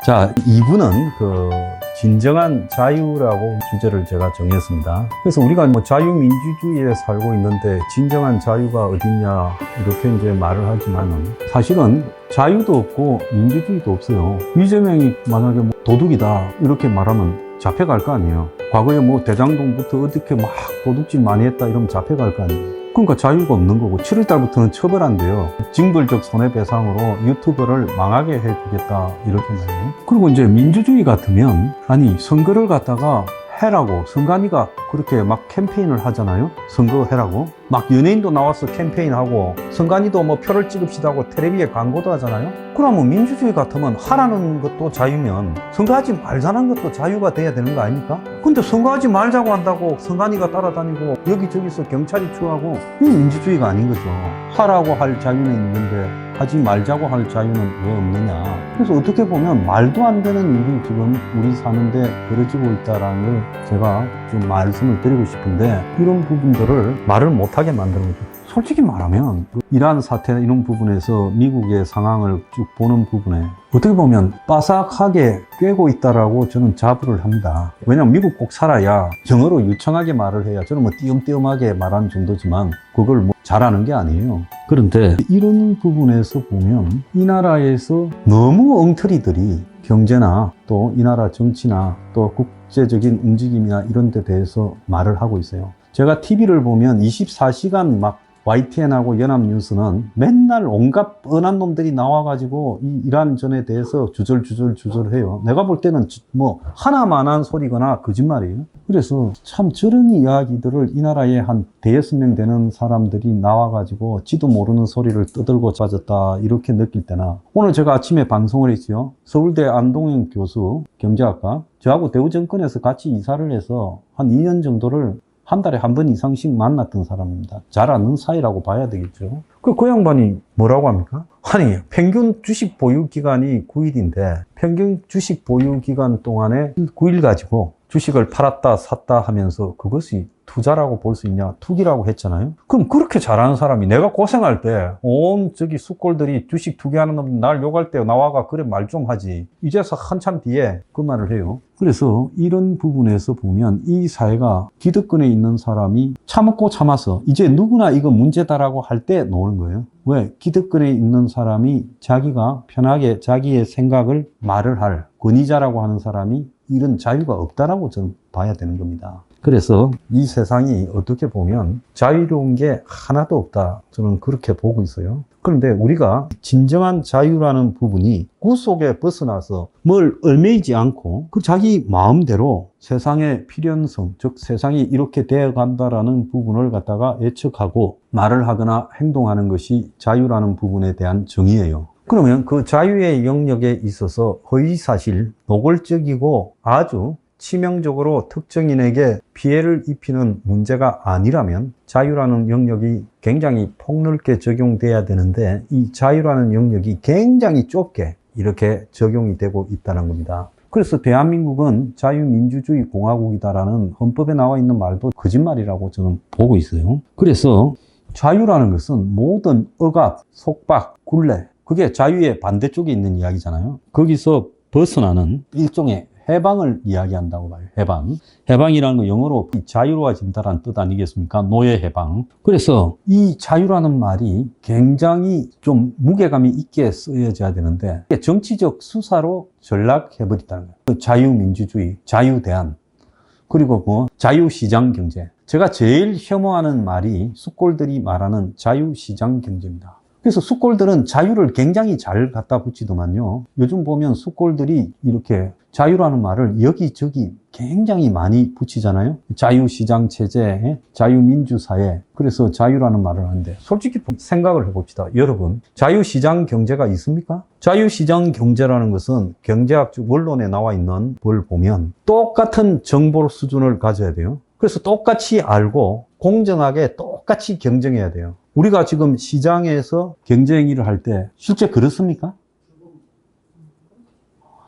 자, 2부는 진정한 자유라고 주제를 제가 정했습니다. 그래서 우리가 자유민주주의에 살고 있는데 진정한 자유가 어딨냐 이렇게 이제 말을 하지만은 사실은 자유도 없고 민주주의도 없어요. 이재명이 만약에 도둑이다 이렇게 말하면 잡혀갈 거 아니에요. 과거에 대장동부터 어떻게 막 도둑질 많이 했다 이러면 잡혀갈 거 아니에요. 그러니까 자유가 없는 거고 7월 달부터는 처벌한대요. 징벌적 손해배상으로 유튜버를 망하게 해주겠다 이렇게 말해요. 그리고 이제 민주주의 같으면 아니 선거를 갖다가 해라고 선관위가 그렇게 막 캠페인을 하잖아요. 선거해라고 막 연예인도 나와서 캠페인하고 선관위도 표를 찍읍시다 하고 텔레비에 광고도 하잖아요. 그러면 민주주의 같으면 하라는 것도 자유면 선거하지 말자는 것도 자유가 돼야 되는 거 아닙니까? 근데 선거하지 말자고 한다고 선관위가 따라다니고 여기저기서 경찰이 추하고 이 민주주의가 아닌 거죠. 하라고 할 자유는 있는데 하지 말자고 할 자유는 왜 없느냐. 그래서 어떻게 보면 말도 안 되는 일이 지금 우리 사는데 벌어지고 있다는 걸 제가 좀 말씀을 드리고 싶은데 이런 부분들을 말을 못하게 만드는 거죠. 솔직히 말하면 이란 사태 이런 부분에서 미국의 상황을 쭉 보는 부분에 어떻게 보면 빠삭하게 꿰고 있다라고 저는 자부를 합니다. 왜냐하면 미국 꼭 살아야 영어로 유창하게 말을 해야 저는 띄엄띄엄하게 말하는 정도지만 그걸 잘하는 게 아니에요. 그런데 이런 부분에서 보면 이 나라에서 너무 엉터리들이 경제나 또 이 나라 정치나 또 국제적인 움직임이나 이런 데 대해서 말을 하고 있어요. 제가 TV를 보면 24시간 막 YTN하고 연합뉴스는 맨날 온갖 뻔한 놈들이 나와가지고 이 이란전에 대해서 주절해요. 내가 볼 때는 하나만한 소리거나 거짓말이에요. 그래서 참 저런 이야기들을 이 나라에 한 5명 되는 사람들이 나와가지고 지도 모르는 소리를 떠들고 빠졌다 이렇게 느낄 때나 오늘 제가 아침에 방송을 했죠. 서울대 안동영 교수 경제학과 저하고 대우증권에서 같이 이사를 해서 한 2년 정도를 한 달에 한 번 이상씩 만났던 사람입니다. 잘 아는 사이라고 봐야 되겠죠. 그 양반이 뭐라고 합니까? 아니, 평균 주식 보유 기간이 9일인데 평균 주식 보유 기간 동안에 9일 가지고 주식을 팔았다 샀다 하면서 그것이 투자라고 볼 수 있냐? 투기라고 했잖아요. 그럼 그렇게 잘하는 사람이 내가 고생할 때 온 숙골들이 주식 투기하는 놈이 날 욕할 때 나와가 그래 말 좀 하지. 이제서 한참 뒤에 그 말을 해요. 그래서 이런 부분에서 보면 이 사회가 기득권에 있는 사람이 참고 참아서 이제 누구나 이거 문제다라고 할 때 노는 거예요. 왜? 기득권에 있는 사람이 자기가 편하게 자기의 생각을 말을 할 권위자라고 하는 사람이 이런 자유가 없다라고 저는 봐야 되는 겁니다. 그래서 이 세상이 어떻게 보면 자유로운 게 하나도 없다. 저는 그렇게 보고 있어요. 그런데 우리가 진정한 자유라는 부분이 구속에 벗어나서 뭘 얽매이지 않고 그 자기 마음대로 세상의 필연성, 즉 세상이 이렇게 되어 간다라는 부분을 갖다가 예측하고 말을 하거나 행동하는 것이 자유라는 부분에 대한 정의예요. 그러면 그 자유의 영역에 있어서 허위사실, 노골적이고 아주 치명적으로 특정인에게 피해를 입히는 문제가 아니라면 자유라는 영역이 굉장히 폭넓게 적용돼야 되는데 이 자유라는 영역이 굉장히 좁게 이렇게 적용이 되고 있다는 겁니다. 그래서 대한민국은 자유민주주의 공화국이다라는 헌법에 나와 있는 말도 거짓말이라고 저는 보고 있어요. 그래서 자유라는 것은 모든 억압, 속박, 굴레 그게 자유의 반대쪽에 있는 이야기잖아요. 거기서 벗어나는 일종의 해방을 이야기한다고 봐요. 해방. 해방이라는 건 영어로 자유로워진다라는 뜻 아니겠습니까? 노예 해방. 그래서 이 자유라는 말이 굉장히 좀 무게감이 있게 쓰여져야 되는데 정치적 수사로 전락해버렸다는 거예요. 자유민주주의, 자유대안, 그리고 자유시장 경제. 제가 제일 혐오하는 말이 숙골들이 말하는 자유시장 경제입니다. 그래서 숙골들은 자유를 굉장히 잘 갖다 붙이더만요. 요즘 보면 숙골들이 이렇게 자유라는 말을 여기저기 굉장히 많이 붙이잖아요. 자유시장 체제, 자유민주사회. 그래서 자유라는 말을 하는데 솔직히 생각을 해봅시다. 여러분, 자유시장 경제가 있습니까? 자유시장 경제라는 것은 경제학 원론에 나와 있는 걸 보면 똑같은 정보 수준을 가져야 돼요. 그래서 똑같이 알고 공정하게 똑같이 경쟁해야 돼요. 우리가 지금 시장에서 경쟁일을 할 때 실제 그렇습니까?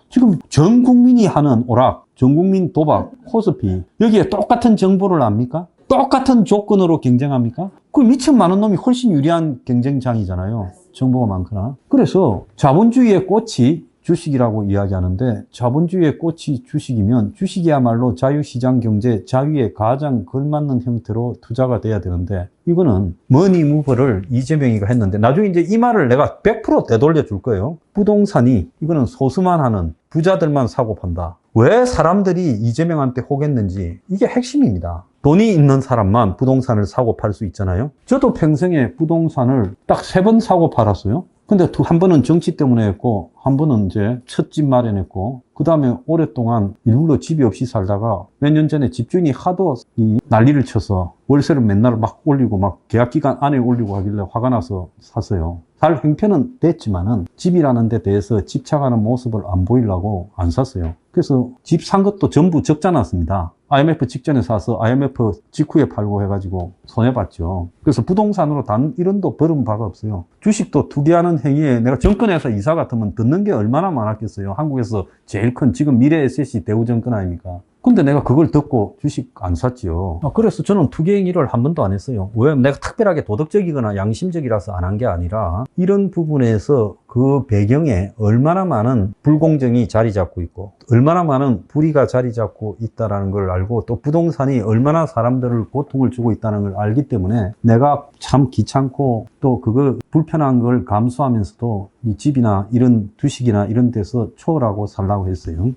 지금 전 국민이 하는 오락, 전 국민 도박, 코스피 여기에 똑같은 정보를 압니까? 똑같은 조건으로 경쟁합니까? 그 미천 많은 놈이 훨씬 유리한 경쟁장이잖아요. 정보가 많거나. 그래서 자본주의의 꽃이 주식이라고 이야기하는데 자본주의의 꽃이 주식이면 주식이야말로 자유시장 경제, 자유에 가장 걸맞는 형태로 투자가 돼야 되는데 이거는 머니무버를 이재명이가 했는데 나중에 이제 이 말을 내가 100% 되돌려 줄 거예요. 부동산이 이거는 소수만 하는 부자들만 사고 판다. 왜 사람들이 이재명한테 호겠는지 이게 핵심입니다. 돈이 있는 사람만 부동산을 사고 팔 수 있잖아요. 저도 평생에 부동산을 딱 3번 사고 팔았어요. 근데 한 번은 정치 때문에 했고, 한 번은 이제 첫 집 마련했고, 그 다음에 오랫동안 일부러 집이 없이 살다가 몇 년 전에 집주인이 하도 이 난리를 쳐서 월세를 맨날 막 올리고 막 계약기간 안에 올리고 하길래 화가 나서 샀어요. 살 형편은 됐지만은 집이라는 데 대해서 집착하는 모습을 안 보이려고 안 샀어요. 그래서 집 산 것도 전부 적자 났습니다. IMF 직전에 사서 IMF 직후에 팔고 해가지고 손해봤죠. 그래서 부동산으로 단 1원도 벌은 바가 없어요. 주식도 투기하는 행위에 내가 정권에서 이사 같으면 듣는 게 얼마나 많았겠어요. 한국에서 제일 큰 지금 미래에셋이 대우정권 아닙니까? 근데 내가 그걸 듣고 주식 안 샀지요. 그래서 저는 투기 행위를 한 번도 안 했어요. 왜? 내가 특별하게 도덕적이거나 양심적이라서 안 한 게 아니라 이런 부분에서 그 배경에 얼마나 많은 불공정이 자리 잡고 있고 얼마나 많은 불의가 자리 잡고 있다는 걸 알고 또 부동산이 얼마나 사람들을 고통을 주고 있다는 걸 알기 때문에 내가 참 귀찮고 또 그거 불편한 걸 감수하면서도 이 집이나 이런 주식이나 이런 데서 초월하고 살라고 했어요.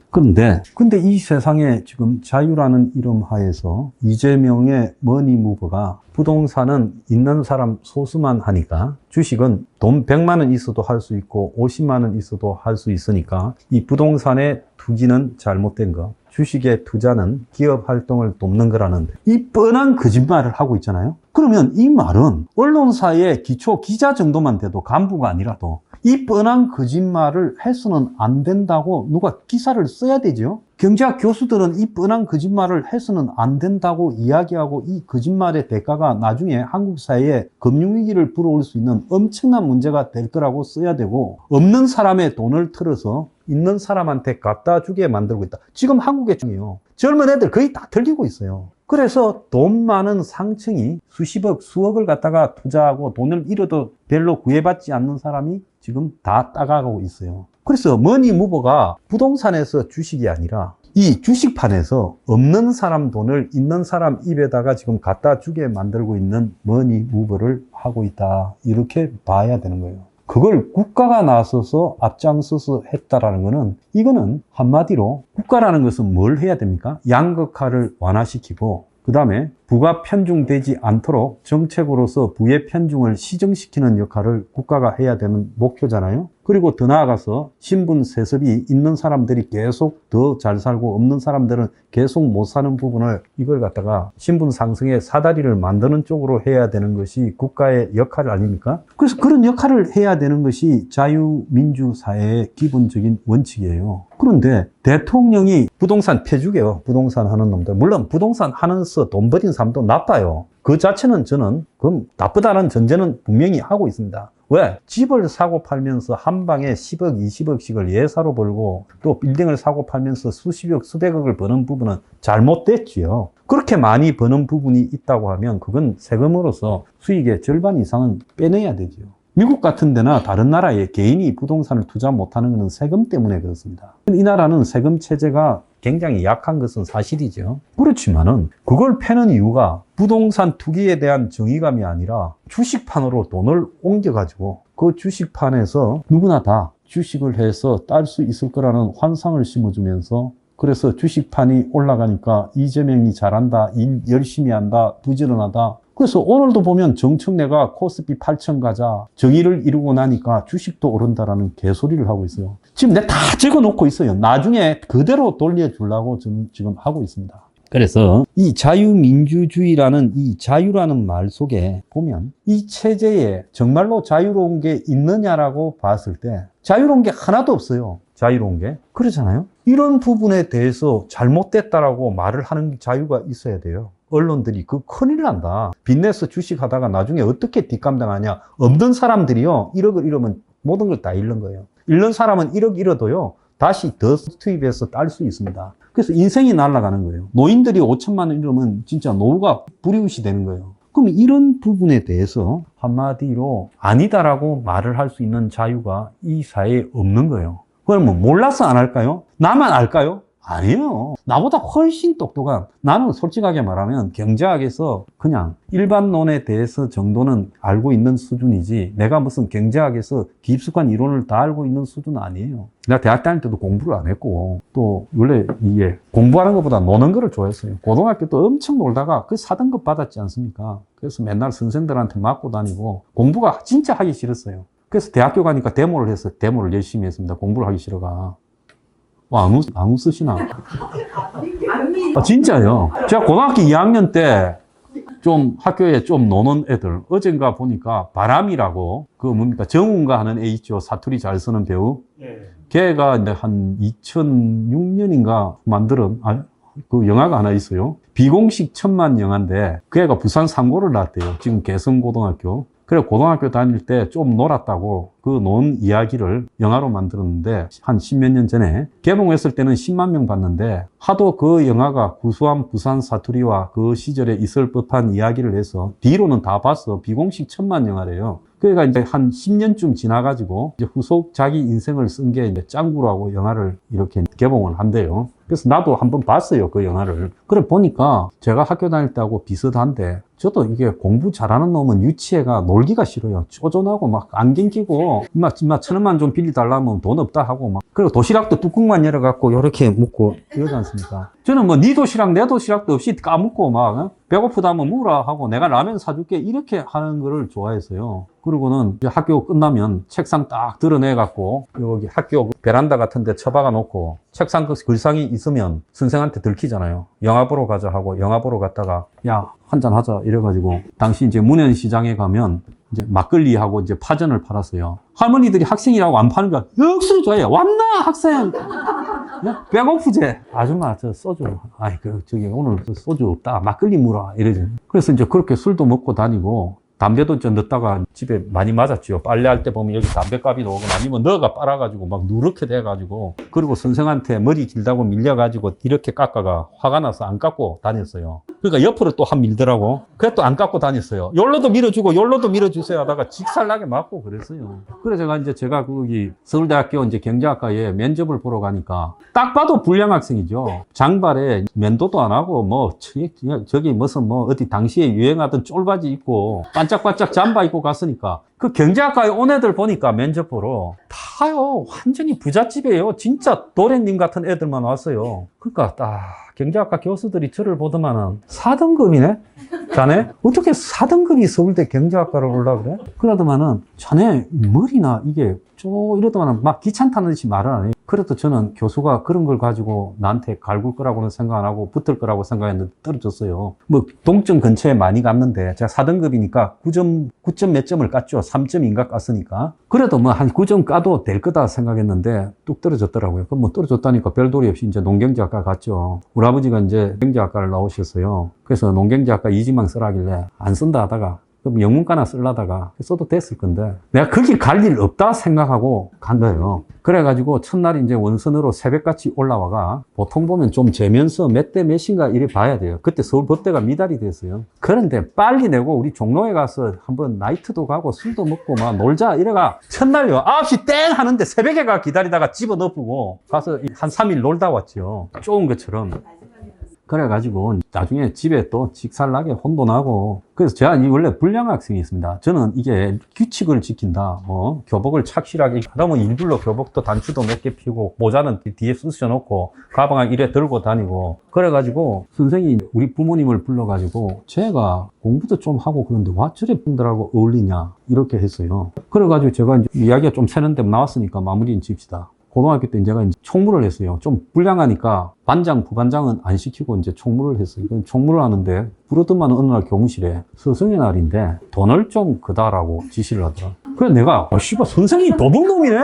근데 이 세상에 지금 자유라는 이름 하에서 이재명의 머니무버가 부동산은 있는 사람 소수만 하니까 주식은 돈 100만 원 있어도 할 수 있고 50만 원 있어도 할 수 있으니까 이 부동산의 투기는 잘못된 거, 주식의 투자는 기업 활동을 돕는 거라는 이 뻔한 거짓말을 하고 있잖아요. 그러면 이 말은 언론사의 기초 기자 정도만 돼도 간부가 아니라도 이 뻔한 거짓말을 해서는 안 된다고 누가 기사를 써야 되죠. 경제학 교수들은 이 뻔한 거짓말을 해서는 안 된다고 이야기하고 이 거짓말의 대가가 나중에 한국 사회에 금융위기를 불어올 수 있는 엄청난 문제가 될 거라고 써야 되고 없는 사람의 돈을 틀어서 있는 사람한테 갖다 주게 만들고 있다. 지금 한국의 중이에요. 젊은 애들 거의 다 들리고 있어요. 그래서 돈 많은 상층이 수십억, 수억을 갖다가 투자하고 돈을 잃어도 별로 구애받지 않는 사람이 지금 다 따가고 있어요. 그래서 머니무버가 부동산에서 주식이 아니라 이 주식판에서 없는 사람 돈을 있는 사람 입에다가 지금 갖다 주게 만들고 있는 머니무버를 하고 있다. 이렇게 봐야 되는 거예요. 그걸 국가가 나서서 앞장서서 했다라는 거는 이거는 한마디로 국가라는 것은 뭘 해야 됩니까? 양극화를 완화시키고 그 다음에 부가 편중되지 않도록 정책으로서 부의 편중을 시정시키는 역할을 국가가 해야 되는 목표잖아요. 그리고 더 나아가서 신분 세습이 있는 사람들이 계속 더 잘 살고 없는 사람들은 계속 못 사는 부분을 이걸 갖다가 신분 상승의 사다리를 만드는 쪽으로 해야 되는 것이 국가의 역할 아닙니까? 그래서 그런 역할을 해야 되는 것이 자유민주사회의 기본적인 원칙이에요. 그런데 대통령이 부동산 폐주게요. 부동산 하는 놈들. 물론 부동산 하면서 돈 버린 사람도 나빠요. 그 자체는 저는 그럼 나쁘다는 전제는 분명히 하고 있습니다. 왜? 집을 사고 팔면서 한 방에 10억, 20억씩을 예사로 벌고 또 빌딩을 사고 팔면서 수십억, 수백억을 버는 부분은 잘못됐지요. 그렇게 많이 버는 부분이 있다고 하면 그건 세금으로서 수익의 절반 이상은 빼내야 되죠. 미국 같은 데나 다른 나라에 개인이 부동산을 투자 못하는 것은 세금 때문에 그렇습니다. 이 나라는 세금 체제가 굉장히 약한 것은 사실이죠. 그렇지만은 그걸 패는 이유가 부동산 투기에 대한 정의감이 아니라 주식판으로 돈을 옮겨가지고 그 주식판에서 누구나 다 주식을 해서 딸 수 있을 거라는 환상을 심어주면서 그래서 주식판이 올라가니까 이재명이 잘한다, 일 열심히 한다, 부지런하다. 그래서 오늘도 보면 정청래가 코스피 8천 가자 정의를 이루고 나니까 주식도 오른다라는 개소리를 하고 있어요. 지금 내가 다 적어놓고 있어요. 나중에 그대로 돌려주려고 저는 지금 하고 있습니다. 그래서 이 자유민주주의라는 이 자유라는 말 속에 보면 이 체제에 정말로 자유로운 게 있느냐라고 봤을 때 자유로운 게 하나도 없어요. 자유로운 게. 그렇잖아요. 이런 부분에 대해서 잘못됐다라고 말을 하는 자유가 있어야 돼요. 언론들이 그 큰일 난다. 빚내서 주식하다가 나중에 어떻게 뒷감당하냐. 없는 사람들이요. 1억을 잃으면 모든 걸 다 잃는 거예요. 잃는 사람은 1억 잃어도요. 다시 더 투입해서 딸 수 있습니다. 그래서 인생이 날아가는 거예요. 노인들이 5천만 원 잃으면 진짜 노후가 불이웃이 되는 거예요. 그럼 이런 부분에 대해서 한마디로 아니다라고 말을 할 수 있는 자유가 이 사회에 없는 거예요. 그러면 몰라서 안 할까요? 나만 알까요? 아니에요. 나보다 훨씬 똑똑한, 나는 솔직하게 말하면 경제학에서 그냥 일반론에 대해서 정도는 알고 있는 수준이지, 내가 무슨 경제학에서 깊숙한 이론을 다 알고 있는 수준은 아니에요. 내가 대학 다닐 때도 공부를 안 했고, 또 원래 이게 공부하는 것보다 노는 거를 좋아했어요. 고등학교 때 엄청 놀다가 그 4등급 받았지 않습니까? 그래서 맨날 선생들한테 맞고 다니고 공부가 진짜 하기 싫었어요. 그래서 대학교 가니까 데모를 해서 데모를 열심히 했습니다. 공부를 하기 싫어가. 안 웃으시나? 진짜요. 제가 고등학교 2학년 때 좀 학교에 좀 노는 애들, 어젠가 보니까 바람이라고, 그 뭡니까, 정훈가 하는 애 있죠. 사투리 잘 쓰는 배우. 걔가 이제 한 2006년인가 만들은, 그 영화가 하나 있어요. 비공식 천만 영화인데, 그 애가 부산 상고를 나왔대요. 지금 개성고등학교. 그래, 고등학교 다닐 때 좀 놀았다고 그 논 이야기를 영화로 만들었는데, 한 10몇 년 전에 개봉했을 때는 10만 명 봤는데, 하도 그 영화가 구수한 부산 사투리와 그 시절에 있을 법한 이야기를 해서 뒤로는 다 봤어. 비공식 천만 영화래요. 그러니까 이제 한 10년쯤 지나가지고 이제 후속 자기 인생을 쓴 게 이제 짱구라고 영화를 이렇게 개봉을 한대요. 그래서 나도 한번 봤어요, 그 영화를. 그래 보니까 제가 학교 다닐 때하고 비슷한데, 저도 이게 공부 잘하는 놈은 유치해가 놀기가 싫어요. 쪼존하고 막 안경 끼고 막 1,000원만 좀 빌려달라면 돈 없다 하고 막, 그리고 도시락도 뚜껑만 열어갖고 이렇게 먹고 이러지 않습니까? 저는 뭐 네 도시락 내 도시락도 없이 까먹고 막 배고프다면 먹으라 하고 내가 라면 사줄게 이렇게 하는 거를 좋아했어요. 그리고는 이제 학교 끝나면 책상 딱 드러내갖고 여기 학교 베란다 같은 데 처박아 놓고 책상 그 글상이 있으면 선생한테 들키잖아요. 영화 보러 가자 하고 영화 보러 갔다가 야, 한잔 하자 이래가지고, 당시 이제 문현시장에 가면 이제 막걸리하고 이제 파전을 팔았어요. 할머니들이 학생이라고 안 파는 거야. 역수로 좋아해. 왔나 학생? 배고프제. 아줌마 저 소주. 아이 저기 오늘 소주 없다. 막걸리 물어. 이러지. 그래서 이제 그렇게 술도 먹고 다니고, 담배도 좀 넣다가 집에 많이 맞았죠. 빨래할 때 보면 여기 담배값이 나오거나 아니면 너가 빨아가지고 막 누렇게 돼가지고, 그리고 선생한테 머리 길다고 밀려가지고 이렇게 깎아가 화가 나서 안 깎고 다녔어요. 그러니까 옆으로 또 한 밀더라고. 그래 또 안 깎고 다녔어요. 열로도 밀어주고 열로도 밀어주세요 하다가 직살나게 맞고 그랬어요. 그래서 제가 거기 서울대학교 이제 경제학과에 면접을 보러 가니까 딱 봐도 불량 학생이죠. 장발에 면도도 안 하고 뭐 저기 무슨 뭐 어디 당시에 유행하던 쫄바지 입고 반짝반짝 잠바 입고 갔으니까, 그 경제학과에 온 애들 보니까 면접 보러 다요 완전히 부잣집이에요. 진짜 도련님 같은 애들만 왔어요. 그러니까 딱 경제학과 교수들이 저를 보더만은 4등급이네? 자네? 어떻게 4등급이 서울대 경제학과를 올라 그래? 그러더만은 자네 머리나 이게 이러더만은 막 귀찮다는 듯이 말을 안 해요. 그래도 저는 교수가 그런 걸 가지고 나한테 갈굴 거라고는 생각 안 하고 붙을 거라고 생각했는데 떨어졌어요. 뭐 동점 근처에 많이 갔는데 제가 4등급이니까 9점 몇 점을 깠죠. 3점인가 깠으니까. 그래도 뭐 한 9점 까도 될 거다 생각했는데 뚝 떨어졌더라고요. 그럼 뭐 떨어졌다니까 별도리 없이 이제 농경제학과 갔죠. 우리 아버지가 이제 경제학과를 나오셨어요. 그래서 농경제학과 이지망 쓰라길래 안 쓴다 하다가, 그럼 영문과나 쓰려다가 써도 됐을 건데 내가 거기 갈 일 없다 생각하고 간 거예요. 그래가지고 첫날 이제 원선으로 새벽같이 올라와가, 보통 보면 좀 재면서 몇 대 몇인가 이래 봐야 돼요. 그때 서울법대가 미달이 됐어요. 그런데 빨리 내고 우리 종로에 가서 한번 나이트도 가고 술도 먹고 막 놀자 이래가 첫날요 9시 땡 하는데 새벽에 가 기다리다가 집어넣고 가서 한 3일 놀다 왔죠. 좋은 것처럼. 그래가지고 나중에 집에 또 직살나게 혼도 나고. 그래서 제가 원래 불량 학생이 있습니다. 저는 이게 규칙을 지킨다, 뭐 교복을 착실하게 하다면 일부러 교복도 단추도 몇 개 피고 모자는 뒤에 쑤셔놓고 가방을 이래 들고 다니고, 그래가지고 선생이 우리 부모님을 불러가지고 제가 공부도 좀 하고 그런데 와 저래 분들하고 어울리냐 이렇게 했어요. 그래가지고 제가 이제 이야기가 좀 새는데 나왔으니까 마무리는 칩시다. 고등학교 때 제가 이제 총무를 했어요. 좀 불량하니까 반장, 부반장은 안 시키고 이제 총무를 했어요. 총무를 하는데 부르더만 어느 날 교무실에 스승의 날인데 돈을 좀 그다라고 지시를 하더라. 그래 내가 씨발 선생님이 도둑놈이네?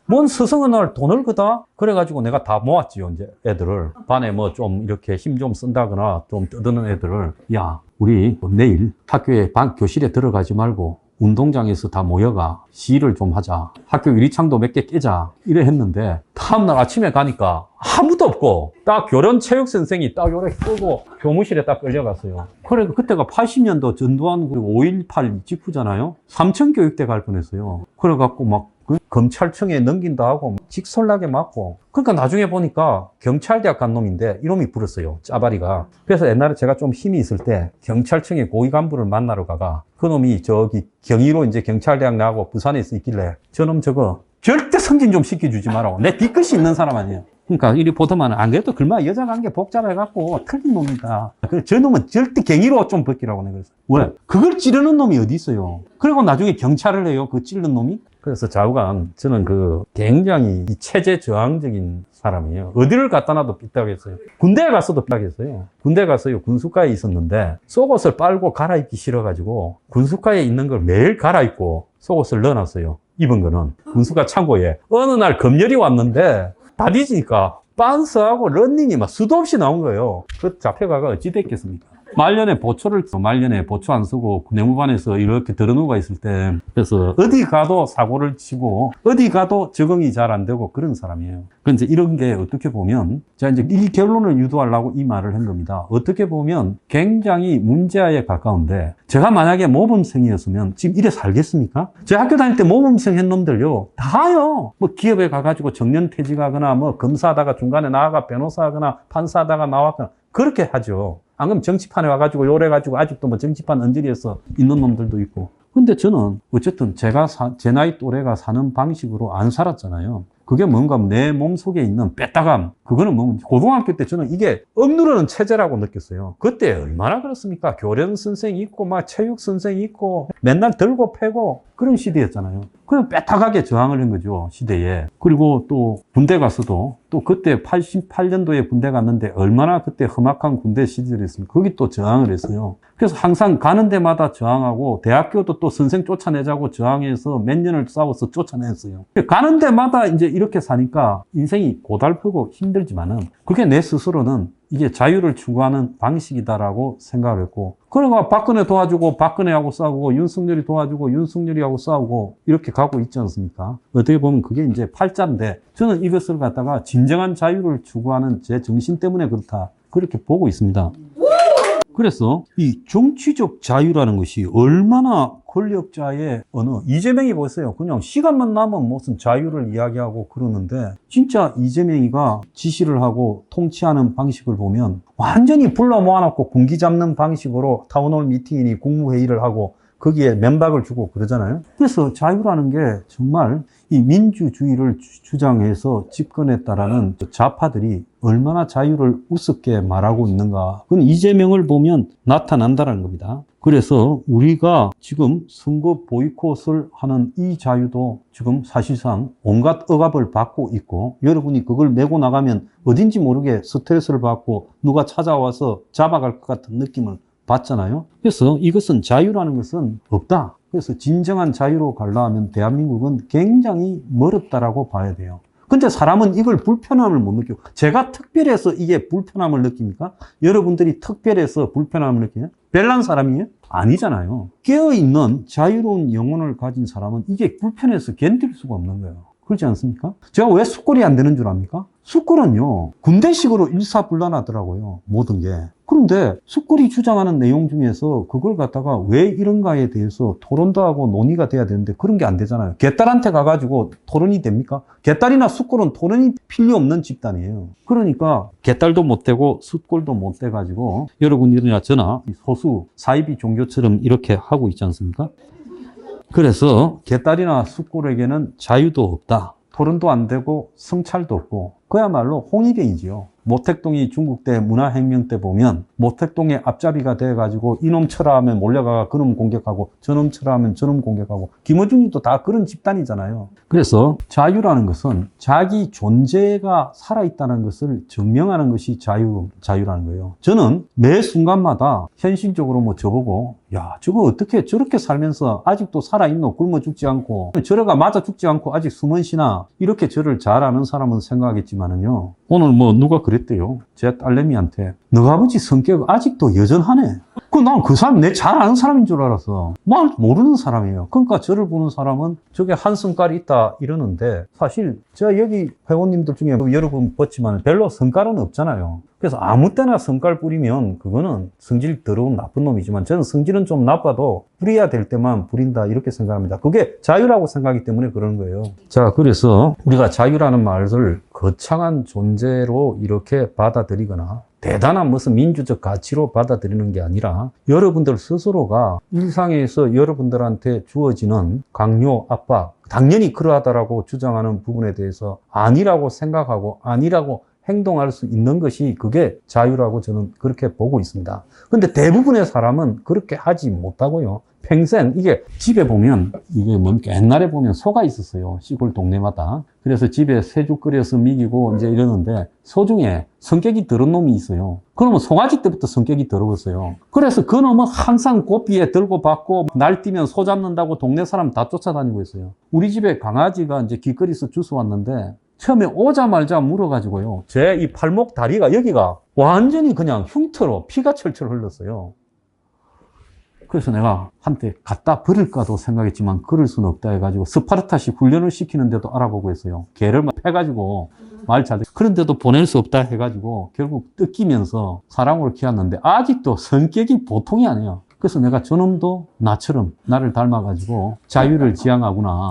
뭔 스승의 날 돈을 그다? 그래가지고 내가 다 모았지요. 이제 애들을 반에 뭐 좀 이렇게 힘 좀 쓴다거나 좀 떠드는 애들을, 야 우리 내일 학교에 교실에 들어가지 말고 운동장에서 다 모여가 시위를 좀 하자. 학교 유리창도 몇 개 깨자. 이래 했는데 다음날 아침에 가니까 아무도 없고 딱 교련 체육 선생이 딱 요렇게 끄고 교무실에 딱 끌려갔어요. 그래 그때가 80년도 전두환 그리고 5.18 직후잖아요. 삼천교육대 갈 뻔했어요. 그래갖고 막 그 검찰청에 넘긴다 하고 직설나게 맞고. 그러니까 나중에 보니까 경찰대학 간 놈인데 이놈이 불었어요. 짜바리가. 그래서 옛날에 제가 좀 힘이 있을 때 경찰청의 고위 간부를 만나러 가가 그 놈이 저기 경위로 이제 경찰대학 나가고 부산에 있어 있길래 저놈 저거 절대 승진 좀 시켜주지 마라. 내 뒤끝이 있는 사람 아니에요. 그러니까 이리 보더만 안 그래도 글마 여자 관계 복잡해갖고 틀린 놈이다. 저 놈은 절대 갱의로 좀 벗기라고 내가 그랬어. 왜? 그걸 찌르는 놈이 어디 있어요? 그리고 나중에 경찰을 해요. 그 찌르는 놈이. 그래서 좌우간 저는 그 굉장히 체제 저항적인 사람이에요. 어디를 갖다 놔도 삐딱했어요. 군대에 갔어도 삐딱했어요. 군대 가서요 군수과에 있었는데 속옷을 빨고 갈아입기 싫어가지고 군수과에 있는 걸 매일 갈아입고 속옷을 넣어놨어요. 입은 거는 군수과 창고에. 어느 날 검열이 왔는데 다 뒤지니까 빤스하고 런닝이 막 수도 없이 나온 거예요. 그 잡혀가가 어찌 됐겠습니까? 말년에 보초 안 쓰고 내무반에서 이렇게 들어누가 있을 때 그래서 어디 가도 사고를 치고 어디 가도 적응이 잘 안 되고 그런 사람이에요. 그런데 이런 게 어떻게 보면 제가 이제 이 결론을 유도하려고 이 말을 한 겁니다. 어떻게 보면 굉장히 문제아에 가까운데 제가 만약에 모범생이었으면 지금 이래 살겠습니까? 제 학교 다닐 때 모범생 한 놈들요 다요. 뭐 기업에 가가지고 정년퇴직하거나 뭐 검사하다가 중간에 나와가 변호사하거나 판사하다가 나왔거나 그렇게 하죠. 안 그러면 정치판에 와가지고 요래가지고 아직도 뭐 정치판 언저리에서 있는 놈들도 있고. 근데 저는 어쨌든 제 나이 또래가 사는 방식으로 안 살았잖아요. 그게 뭔가 내 몸속에 있는 뺐다감. 그거는 뭐 고등학교 때 저는 이게 억누르는 체제라고 느꼈어요. 그때 얼마나 그렇습니까? 교련 선생이 있고 막 체육 선생이 있고 맨날 들고 패고 그런 시대였잖아요. 그냥 빽딱하게 저항을 한 거죠, 시대에. 그리고 또 군대 갔어도 또 그때 88년도에 군대 갔는데 얼마나 그때 험악한 군대 시절이었습니까? 거기 또 저항을 했어요. 그래서 항상 가는 데마다 저항하고 대학교도 또 선생 쫓아내자고 저항해서 몇 년을 싸워서 쫓아냈어요. 가는 데마다 이제 이렇게 사니까 인생이 고달프고 힘들지만은 그게 내 스스로는 이게 자유를 추구하는 방식이다라고 생각을 했고, 그러니까 박근혜 도와주고 박근혜하고 싸우고 윤석열이 도와주고 윤석열이하고 싸우고 이렇게 가고 있지 않습니까? 어떻게 보면 그게 이제 팔자인데 저는 이것을 갖다가 진정한 자유를 추구하는 제 정신 때문에 그렇다 그렇게 보고 있습니다. 그래서 이 정치적 자유라는 것이 얼마나 권력자의 언어, 이재명이 보세요. 그냥 시간만 나면 무슨 자유를 이야기하고 그러는데 진짜 이재명이가 지시를 하고 통치하는 방식을 보면 완전히 불러 모아놓고 군기 잡는 방식으로 타운홀 미팅이니 국무회의를 하고 거기에 면박을 주고 그러잖아요. 그래서 자유라는 게 정말 이 민주주의를 주장해서 집권했다라는 좌파들이 얼마나 자유를 우습게 말하고 있는가. 그건 이재명을 보면 나타난다는 겁니다. 그래서 우리가 지금 선거 보이콧을 하는 이 자유도 지금 사실상 온갖 억압을 받고 있고 여러분이 그걸 메고 나가면 어딘지 모르게 스트레스를 받고 누가 찾아와서 잡아갈 것 같은 느낌을 받잖아요. 그래서 이것은 자유라는 것은 없다. 그래서 진정한 자유로 가려면 대한민국은 굉장히 멀었다라고 봐야 돼요. 근데 사람은 이걸 불편함을 못 느끼고, 제가 특별해서 이게 불편함을 느낍니까? 여러분들이 특별해서 불편함을 느끼냐? 별난 사람이에요? 아니잖아요. 깨어있는 자유로운 영혼을 가진 사람은 이게 불편해서 견딜 수가 없는 거예요. 그렇지 않습니까? 제가 왜 숫골이 안 되는 줄 압니까? 숫골은요, 군대식으로 일사불란하더라고요. 모든 게. 그런데 숫골이 주장하는 내용 중에서 그걸 갖다가 왜 이런가에 대해서 토론도 하고 논의가 돼야 되는데 그런 게 안 되잖아요. 개딸한테 가가지고 토론이 됩니까? 개딸이나 숫골은 토론이 필요 없는 집단이에요. 그러니까 개딸도 못 되고 숫골도 못 돼가지고 여러분이나 저나 소수 사이비 종교처럼 이렇게 하고 있지 않습니까? 그래서 개딸이나 숫골에게는 자유도 없다. 토론도 안 되고 성찰도 없고 그야말로 홍위병이지요. 모택동이 중국 때 문화혁명 때 보면 모택동의 앞잡이가 돼가지고 이놈 쳐라 하면 몰려가가 그놈 공격하고 저놈 쳐라 하면 저놈 공격하고 김어준이도 다 그런 집단이잖아요. 그래서 자유라는 것은 자기 존재가 살아있다는 것을 증명하는 것이 자유라는 거예요. 저는 매 순간마다 현실적으로 뭐 저보고 야 저거 어떻게 저렇게 살면서 아직도 살아있노? 굶어 죽지 않고 저래가 맞아 죽지 않고 아직 숨은 쉬나? 이렇게 저를 잘 아는 사람은 생각하겠지만은요, 오늘 뭐 누가 그랬대요. 제 딸내미한테 너 아버지 성격 아직도 여전하네. 난 그 사람 내 잘 아는 사람인 줄 알았어. 말 모르는 사람이에요. 그러니까 저를 보는 사람은 저게 한 성깔이 있다 이러는데 사실 제가 여기 회원님들 중에 여러 분 봤지만 별로 성깔은 없잖아요. 그래서 아무 때나 성깔 뿌리면 그거는 성질 더러운 나쁜 놈이지만 저는 성질은 좀 나빠도 부려야 될 때만 부린다 이렇게 생각합니다. 그게 자유라고 생각하기 때문에 그런 거예요. 자, 그래서 우리가 자유라는 말을 거창한 존재로 이렇게 받아들이거나 대단한 무슨 민주적 가치로 받아들이는 게 아니라 여러분들 스스로가 일상에서 여러분들한테 주어지는 강요, 압박, 당연히 그러하다라고 주장하는 부분에 대해서 아니라고 생각하고 아니라고 행동할 수 있는 것이 그게 자유라고 저는 그렇게 보고 있습니다. 근데 대부분의 사람은 그렇게 하지 못하고요. 평생 이게 집에 보면 이게 뭡니까? 옛날에 보면 소가 있었어요. 시골 동네마다. 그래서 집에 새죽 끓여서 먹이고 이제 이러는데 소 중에 성격이 더러운 놈이 있어요. 그러면 송아지 때부터 성격이 더러웠어요. 그래서 그 놈은 항상 고삐에 들고 받고 날뛰면 소 잡는다고 동네 사람 다 쫓아다니고 있어요. 우리 집에 강아지가 이제 길거리에서 주워왔는데 처음에 오자마자 물어가지고요. 제 이 팔목 다리가 여기가 완전히 그냥 흉터로 피가 철철 흘렀어요. 그래서 내가 한때 갖다 버릴까도 생각했지만 그럴 수는 없다 해가지고 스파르타식 훈련을 시키는데도 알아보고 했어요. 개를 막 패가지고 말 잘 듣고 그런데도 보낼 수 없다 해가지고 결국 뜯기면서 사랑으로 키웠는데 아직도 성격이 보통이 아니에요. 그래서 내가 저놈도 나처럼 나를 닮아가지고 자유를 지향하구나.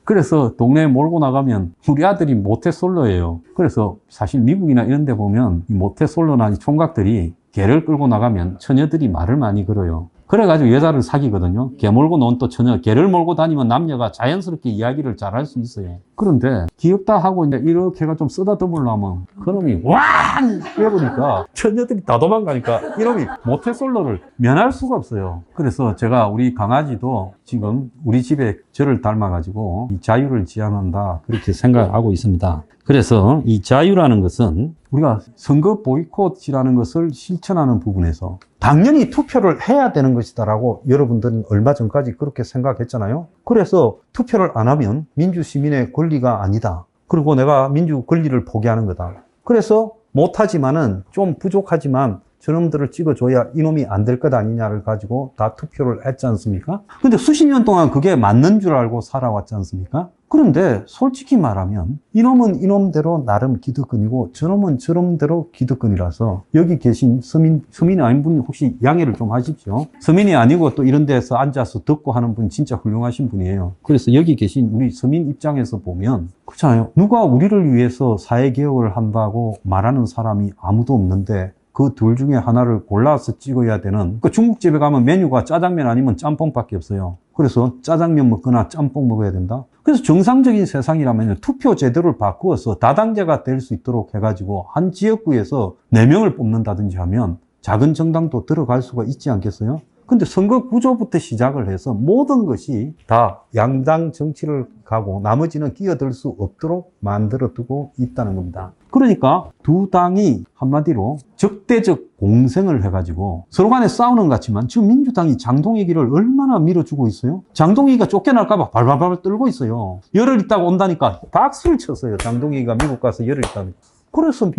그래서 동네에 몰고 나가면 우리 아들이 모태솔로예요. 그래서 사실 미국이나 이런 데 보면 이 모태솔로나 이 총각들이 개를 끌고 나가면 처녀들이 말을 많이 걸어요. 그래가지고 여자를 사귀거든요. 개 몰고 놓은 또 처녀, 개를 몰고 다니면 남녀가 자연스럽게 이야기를 잘 할 수 있어요. 그런데 귀엽다 하고 이제 이렇게가 좀 쓰다듬으려면 그놈이 왕! 이러니까 처녀들이 다 도망가니까 이놈이 모태솔로를 면할 수가 없어요. 그래서 제가 우리 강아지도 지금 우리 집에 저를 닮아가지고 이 자유를 지향한다 그렇게 생각하고 있습니다. 그래서 이 자유라는 것은 우리가 선거 보이콧이라는 것을 실천하는 부분에서 당연히 투표를 해야 되는 것이다라고 여러분들은 얼마 전까지 그렇게 생각했잖아요. 그래서 투표를 안 하면 민주시민의 권리가 아니다. 그리고 내가 민주 권리를 포기하는 거다. 그래서 못하지만은 좀 부족하지만 저놈들을 찍어줘야 이놈이 안 될 것 아니냐를 가지고 다 투표를 했지 않습니까? 근데 수십 년 동안 그게 맞는 줄 알고 살아왔지 않습니까? 그런데 솔직히 말하면 이놈은 이놈대로 나름 기득권이고 저놈은 저놈대로 기득권이라서 여기 계신 서민이 아닌 분 혹시 양해를 좀 하십시오. 서민이 아니고 또 이런 데서 앉아서 듣고 하는 분 진짜 훌륭하신 분이에요. 그래서 여기 계신 우리 서민 입장에서 보면 그렇잖아요. 누가 우리를 위해서 사회개혁을 한다고 말하는 사람이 아무도 없는데 그 둘 중에 하나를 골라서 찍어야 되는 그 중국집에 가면 메뉴가 짜장면 아니면 짬뽕밖에 없어요. 그래서 짜장면 먹거나 짬뽕 먹어야 된다. 그래서 정상적인 세상이라면 투표 제도를 바꾸어서 다당제가 될 수 있도록 해가지고 한 지역구에서 4명을 뽑는다든지 하면 작은 정당도 들어갈 수가 있지 않겠어요? 근데 선거 구조부터 시작을 해서 모든 것이 다 양당 정치를 가고 나머지는 끼어들 수 없도록 만들어 두고 있다는 겁니다. 그러니까 두 당이 한마디로 적대적 공생을 해가지고 서로 간에 싸우는 것 같지만 지금 민주당이 장동익이를 얼마나 밀어주고 있어요? 장동익이가 쫓겨날까봐 발발발 떨고 있어요. 열흘 있다가 온다니까 박수를 쳤어요. 장동익이가 미국 가서 열흘 있다니까. 그래서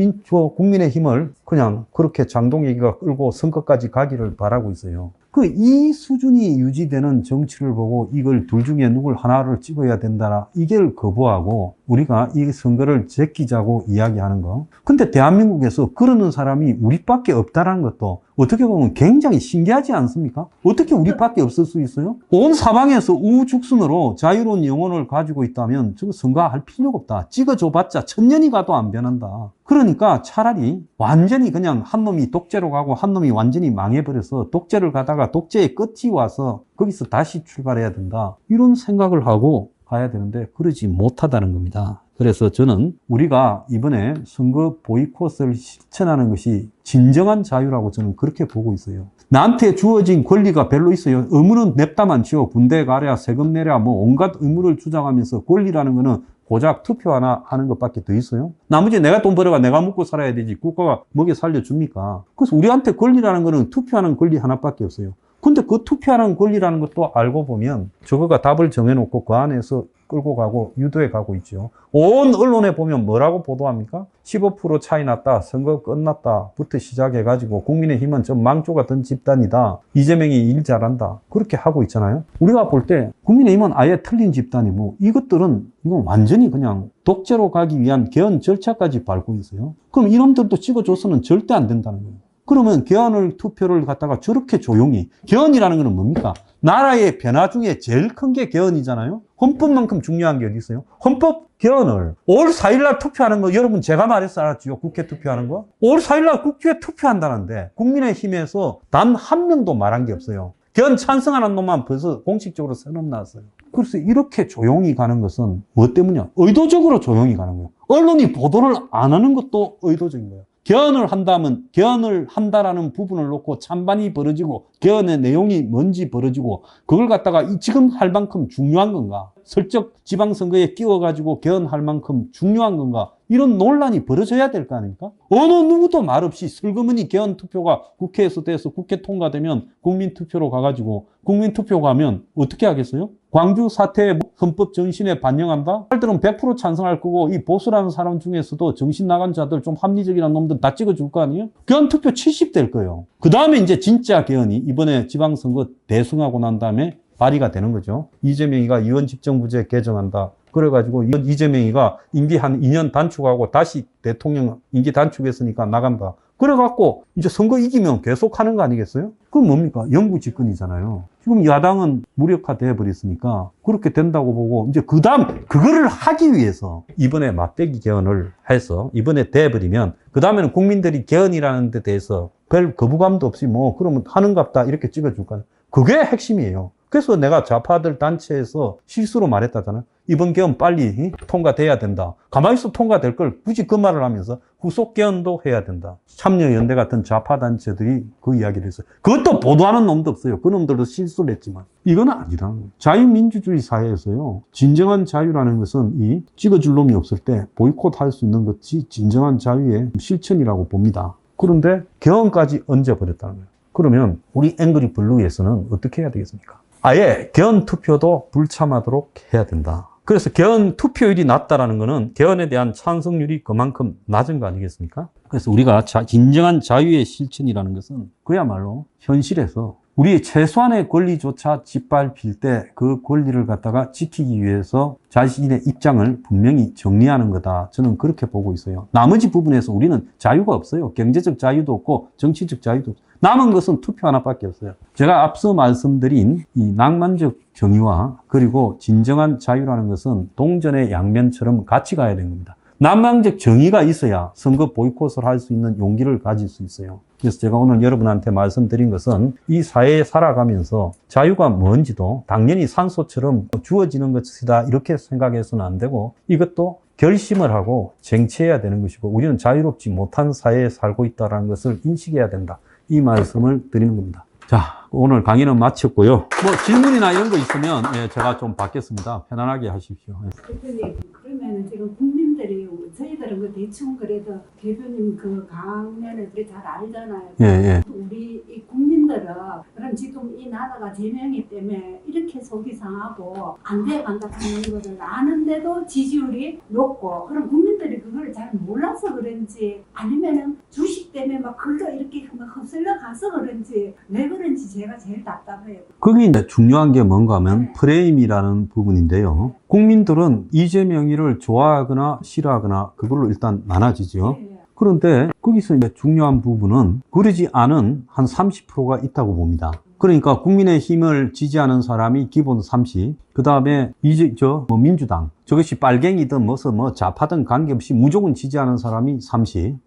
국민의힘을 그냥 그렇게 장동익이가 끌고 선거까지 가기를 바라고 있어요. 이 수준이 유지되는 정치를 보고 이걸 둘 중에 누굴 하나를 찍어야 된다. 이걸 거부하고 우리가 이 선거를 제끼자고 이야기하는 거. 근데 대한민국에서 그러는 사람이 우리밖에 없다는 것도 어떻게 보면 굉장히 신기하지 않습니까? 어떻게 우리밖에 없을 수 있어요? 온 사방에서 우후죽순으로 자유로운 영혼을 가지고 있다면 저거 선거할 필요가 없다. 찍어줘봤자 천년이 가도 안 변한다. 그러니까 차라리 완전히 그냥 한 놈이 독재로 가고 한 놈이 완전히 망해버려서 독재를 가다가 독재의 끝이 와서 거기서 다시 출발해야 된다. 이런 생각을 하고 가야 되는데 그러지 못하다는 겁니다. 그래서 저는 우리가 이번에 선거 보이콧을 실천하는 것이 진정한 자유라고 저는 그렇게 보고 있어요. 나한테 주어진 권리가 별로 있어요. 의무는 냅다만 지어 군대 가랴 세금 내랴 뭐 온갖 의무를 주장하면서 권리라는 거는 고작 투표 하나 하는 것밖에 더 있어요? 나머지 내가 돈 벌어가 내가 먹고 살아야 되지 국가가 먹여 살려줍니까? 그래서 우리한테 권리라는 거는 투표하는 권리 하나밖에 없어요. 근데 그 투표하는 권리라는 것도 알고 보면 저거가 답을 정해놓고 그 안에서 끌고 가고 유도해 가고 있죠. 온 언론에 보면 뭐라고 보도합니까? 15% 차이 났다. 선거 끝났다. 부터 시작해가지고 국민의힘은 좀 망조가 든 집단이다. 이재명이 일 잘한다. 그렇게 하고 있잖아요. 우리가 볼 때 국민의힘은 아예 틀린 집단이고 이것들은 이건 완전히 그냥 독재로 가기 위한 개헌 절차까지 밟고 있어요. 그럼 이놈들도 찍어줘서는 절대 안 된다는 거예요. 그러면 개헌을 투표를 갖다가 저렇게 조용히 개헌이라는 것은 뭡니까? 나라의 변화 중에 제일 큰 게 개헌이잖아요. 헌법만큼 중요한 게 어디 있어요? 헌법 개헌을 5월 4일날 투표하는 거 여러분 제가 말해서 알았지요. 국회 투표하는 거. 5월 4일날 국회 투표한다는데 국민의힘에서 단 한 명도 말한 게 없어요. 개헌 찬성하는 놈만 벌써 공식적으로 선언 나왔어요. 그래서 이렇게 조용히 가는 것은 뭐 때문이냐? 의도적으로 조용히 가는 거예요. 언론이 보도를 안 하는 것도 의도적인 거예요. 개헌을 한다면 개헌을 한다라는 부분을 놓고 찬반이 벌어지고 개헌의 내용이 뭔지 벌어지고 그걸 갖다가 지금 할 만큼 중요한 건가? 슬쩍 지방선거에 끼워가지고 개헌할 만큼 중요한 건가? 이런 논란이 벌어져야 될 거 아닙니까? 어느 누구도 말 없이 슬그머니 개헌 투표가 국회에서 돼서 국회 통과되면 국민 투표로 가가지고 국민 투표 가면 어떻게 하겠어요? 광주 사태의 헌법 정신에 반영한다? 사람들은 100% 찬성할 거고 이 보수라는 사람 중에서도 정신 나간 자들 좀 합리적이라는 놈들 다 찍어줄 거 아니에요? 개헌 투표 70 될 거예요. 그 다음에 이제 진짜 개헌이 이번에 지방선거 대승하고 난 다음에 발의가 되는 거죠. 이재명이가 위원집정부제 개정한다. 그래가지고 이재명이가 임기 한 2년 단축하고 다시 대통령 임기 단축했으니까 나간다. 그래갖고 이제 선거 이기면 계속 하는 거 아니겠어요? 그럼 뭡니까? 영구 집권이잖아요. 지금 야당은 무력화돼 버렸으니까 그렇게 된다고 보고 이제 그 다음 그거를 하기 위해서 이번에 맞배기 개헌을 해서 이번에 돼버리면 그 다음에는 국민들이 개헌이라는 데 대해서 별 거부감도 없이 뭐 그러면 하는갑다 이렇게 찍어줄 거예요. 그게 핵심이에요. 그래서 내가 좌파들 단체에서 실수로 말했다잖아요. 이번 개헌 빨리 통과돼야 된다. 가만히 있어 통과될 걸 굳이 그 말을 하면서 후속 개헌도 해야 된다. 참여연대 같은 좌파 단체들이 그 이야기를 했어요. 그것도 보도하는 놈도 없어요. 그 놈들도 실수를 했지만. 이건 아니라는 거예요. 자유민주주의 사회에서요. 진정한 자유라는 것은 이 찍어줄 놈이 없을 때 보이콧할 수 있는 것이 진정한 자유의 실천이라고 봅니다. 그런데 개헌까지 얹어버렸다는 거예요. 그러면 우리 앵그리 블루에서는 어떻게 해야 되겠습니까? 아예 개헌 투표도 불참하도록 해야 된다. 그래서 개헌 투표율이 낮다라는 것은 개헌에 대한 찬성률이 그만큼 낮은 거 아니겠습니까? 그래서 우리가 진정한 자유의 실천이라는 것은 그야말로 현실에서 우리의 최소한의 권리조차 짓밟힐 때 그 권리를 갖다가 지키기 위해서 자신의 입장을 분명히 정리하는 거다. 저는 그렇게 보고 있어요. 나머지 부분에서 우리는 자유가 없어요. 경제적 자유도 없고 정치적 자유도 없어요. 남은 것은 투표 하나밖에 없어요. 제가 앞서 말씀드린 이 낭만적 정의와 그리고 진정한 자유라는 것은 동전의 양면처럼 같이 가야 되는 겁니다. 낭만적 정의가 있어야 선거 보이콧을 할 수 있는 용기를 가질 수 있어요. 그래서 제가 오늘 여러분한테 말씀드린 것은 이 사회에 살아가면서 자유가 뭔지도 당연히 산소처럼 주어지는 것이다 이렇게 생각해서는 안 되고 이것도 결심을 하고 쟁취해야 되는 것이고 우리는 자유롭지 못한 사회에 살고 있다는 것을 인식해야 된다. 이 말씀을 드리는 겁니다. 자, 오늘 강의는 마쳤고요. 뭐 질문이나 이런 거 있으면 제가 좀 받겠습니다. 편안하게 하십시오. 대표님, 그러면 지금 국민들이 저희들은 그 대충 그래도 대표님 그 강면을 우리 잘 알잖아요. 예. 우리 이 국민들은 그럼 지금 이 나라가 제명이 때문에 이렇게 속이 상하고 안 돼 간다 하는 것을 아는데도 지지율이 높고 그럼 국민들이 그걸 잘 몰라서 그런지 아니면은 주식 때문에 막 글로 이렇게 막 흡슬러 가서 그런지 왜 그런지 제가 제일 답답해요. 거기 이제 중요한 게 뭔가 하면 프레임이라는 부분인데요. 국민들은 이재명이를 좋아하거나 싫어하거나 그걸로 일단 나눠지죠. 그런데 거기서 이제 중요한 부분은 그러지 않은 한 30%가 있다고 봅니다. 그러니까 국민의힘을 지지하는 사람이 기본 30, 그 다음에 민주당, 저것이 빨갱이든 뭐 좌파든 관계없이 무조건 지지하는 사람이 30,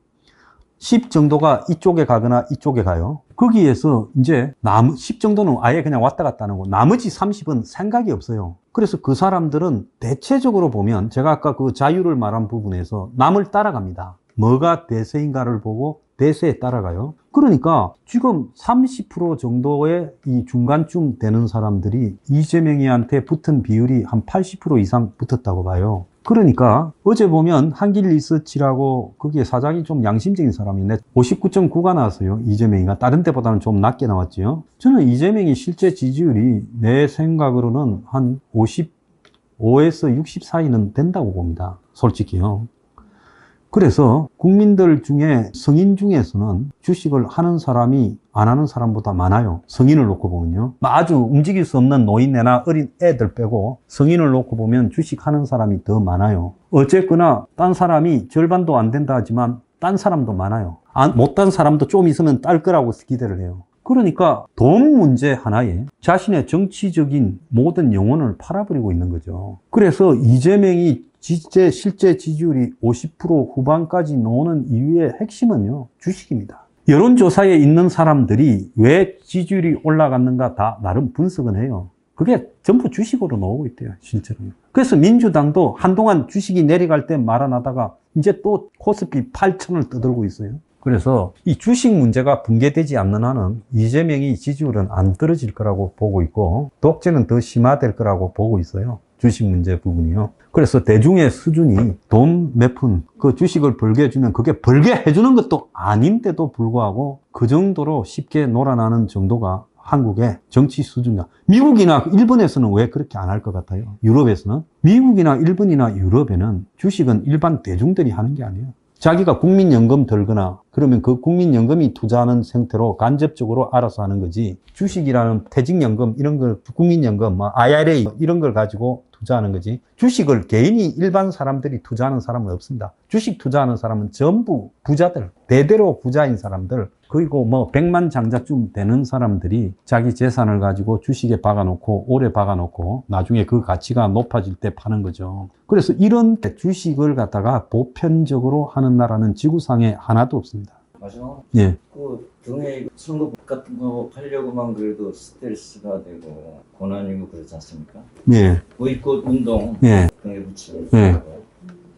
10 정도가 이쪽에 가거나 이쪽에 가요. 거기에서 이제 10 정도는 아예 그냥 왔다 갔다 하는 거고 나머지 30은 생각이 없어요. 그래서 그 사람들은 대체적으로 보면 제가 아까 그 자유를 말한 부분에서 남을 따라갑니다. 뭐가 대세인가를 보고 대세에 따라가요. 그러니까 지금 30% 정도의 이 중간쯤 되는 사람들이 이재명이한테 붙은 비율이 한 80% 이상 붙었다고 봐요. 그러니까 어제 보면 한길 리서치라고 거기에 사장이 좀 양심적인 사람인데 59.9가 나왔어요. 이재명이가 다른 때보다는 좀 낮게 나왔죠. 저는 이재명이 실제 지지율이 내 생각으로는 한 5에서 60 사이는 된다고 봅니다. 솔직히요. 그래서 국민들 중에 성인 중에서는 주식을 하는 사람이 안 하는 사람보다 많아요. 성인을 놓고 보면요. 아주 움직일 수 없는 노인네나 어린 애들 빼고 성인을 놓고 보면 주식하는 사람이 더 많아요. 어쨌거나 딴 사람이 절반도 안 된다 하지만 딴 사람도 많아요. 못딴 사람도 좀 있으면 딸 거라고 기대를 해요. 그러니까 돈 문제 하나에 자신의 정치적인 모든 영혼을 팔아버리고 있는 거죠. 그래서 이재명이 실제 지지율이 50% 후반까지 나오는 이유의 핵심은요, 주식입니다. 여론조사에 있는 사람들이 왜 지지율이 올라갔는가 다 나름 분석은 해요. 그게 전부 주식으로 나오고 있대요, 실제로. 그래서 민주당도 한동안 주식이 내려갈 때 말 안 하다가 이제 또 코스피 8천을 떠들고 있어요. 그래서 이 주식 문제가 붕괴되지 않는 한은 이재명이 지지율은 안 떨어질 거라고 보고 있고 독재는 더 심화될 거라고 보고 있어요. 주식 문제 부분이요. 그래서 대중의 수준이 돈 몇 푼 그 주식을 벌게 해주면 그게 벌게 해주는 것도 아닌데도 불구하고 그 정도로 쉽게 놀아나는 정도가 한국의 정치 수준이다. 미국이나 일본에서는 왜 그렇게 안 할 것 같아요? 유럽에서는? 미국이나 일본이나 유럽에는 주식은 일반 대중들이 하는 게 아니에요. 자기가 국민연금 들거나 그러면 그 국민연금이 투자하는 형태로 간접적으로 알아서 하는 거지 주식이라는 퇴직연금 이런 걸 국민연금 IRA 이런 걸 가지고 투자하는 거지 주식을 개인이 일반 사람들이 투자하는 사람은 없습니다. 주식 투자하는 사람은 전부 부자들 대대로 부자인 사람들 그리고 100만 장자쯤 되는 사람들이 자기 재산을 가지고 주식에 박아놓고 오래 박아놓고 나중에 그 가치가 높아질 때 파는 거죠. 그래서 이런 주식을 갖다가 보편적으로 하는 나라는 지구상에 하나도 없습니다. 마지막으로 예. 그 등에 선거 같은 거 하려고만 그래도 스트레스가 되고 고난이고 그렇지 않습니까? 예. 보이콧 운동 예. 등에 붙이고 예.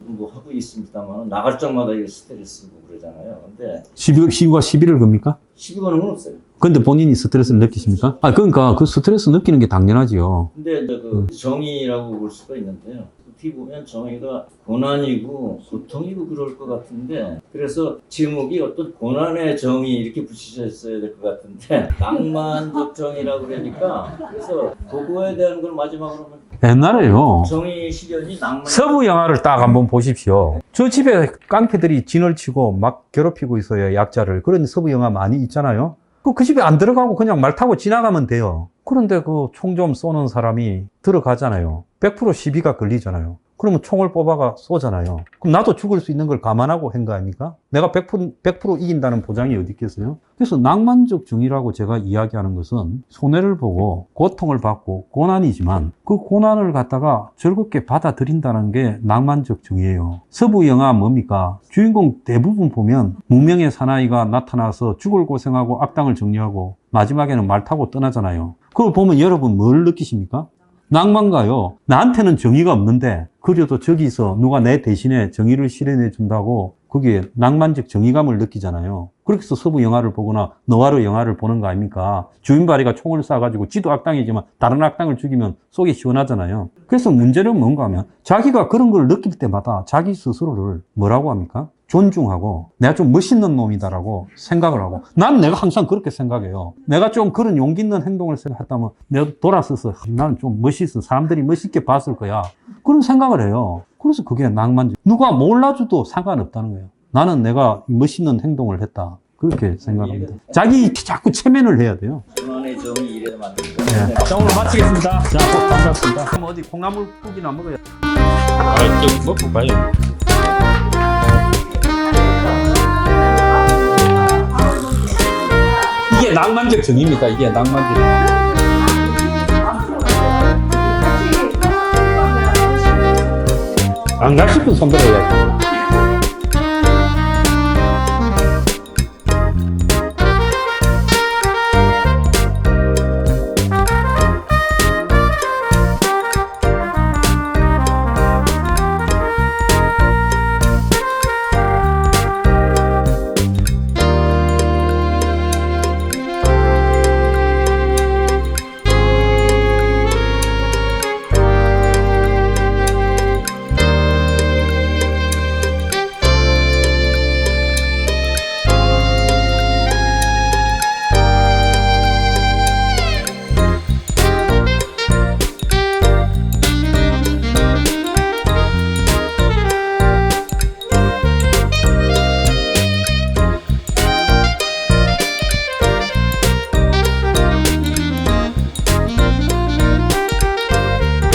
뭐 하고 있습니다만 나갈 적마다 이게 스트레스고 그러잖아요. 근데 12가 11을 겁니까? 시비 거는 건 없어요. 근데 본인이 스트레스를 느끼십니까? 그러니까 그 스트레스 느끼는 게 당연하지요. 근데 이제 그 정의라고 볼 수가 있는데요. 어떻게 보면 정의가 고난이고 고통이고 그럴 것 같은데 그래서 제목이 어떤 고난의 정의 이렇게 붙이셨어야 될 것 같은데 낭만적 정의라고 그러니까 그래서 그거에 대한 걸 마지막으로 옛날에요. 정의 실현이 낭만 서부 영화를 딱 한번 보십시오. 저 집에 깡패들이 진을 치고 막 괴롭히고 있어요, 약자를. 그런 서부 영화 많이 있잖아요. 그 집에 안 들어가고 그냥 말 타고 지나가면 돼요. 그런데 그 총 좀 쏘는 사람이 들어가잖아요. 100% 시비가 걸리잖아요. 그러면 총을 뽑아가 쏘잖아요. 그럼 나도 죽을 수 있는 걸 감안하고 한 거 아닙니까? 내가 100% 이긴다는 보장이 어디 있겠어요? 그래서 낭만적 정의라고 제가 이야기하는 것은 손해를 보고 고통을 받고 고난이지만 그 고난을 갖다가 즐겁게 받아들인다는 게 낭만적 정의예요. 서부 영화 뭡니까? 주인공 대부분 보면 무명의 사나이가 나타나서 죽을 고생하고 악당을 정리하고 마지막에는 말 타고 떠나잖아요. 그걸 보면 여러분 뭘 느끼십니까? 낭만가요. 나한테는 정의가 없는데 그래도 저기서 누가 내 대신에 정의를 실현해 준다고 그게 낭만적 정의감을 느끼잖아요. 그래서 서부 영화를 보거나 너와르 영화를 보는 거 아닙니까? 주인발이가 총을 쏴가지고 지도 악당이지만 다른 악당을 죽이면 속이 시원하잖아요. 그래서 문제는 뭔가 하면 자기가 그런 걸 느낄 때마다 자기 스스로를 뭐라고 합니까? 존중하고 내가 좀 멋있는 놈이다라고 생각을 하고 나는 내가 항상 그렇게 생각해요. 내가 좀 그런 용기 있는 행동을 했다면 내가 돌아서서 나는 좀 멋있어. 사람들이 멋있게 봤을 거야. 그런 생각을 해요. 그래서 그게 낭만적. 누가 몰라줘도 상관없다는 거예요. 나는 내가 멋있는 행동을 했다. 그렇게 생각합니다. 자기 자꾸 체면을 해야 돼요. 고난의 정의 이래도 만들고 네. 자, 오늘 마치겠습니다. 자, 꼭 반갑습니다. 그럼 어디 콩나물국이나 먹어야 좀 먹고 가요. 이게 낭만적 정의입니다. 이게 낭만적 정의. 안 갈 싶은 손 들어야지.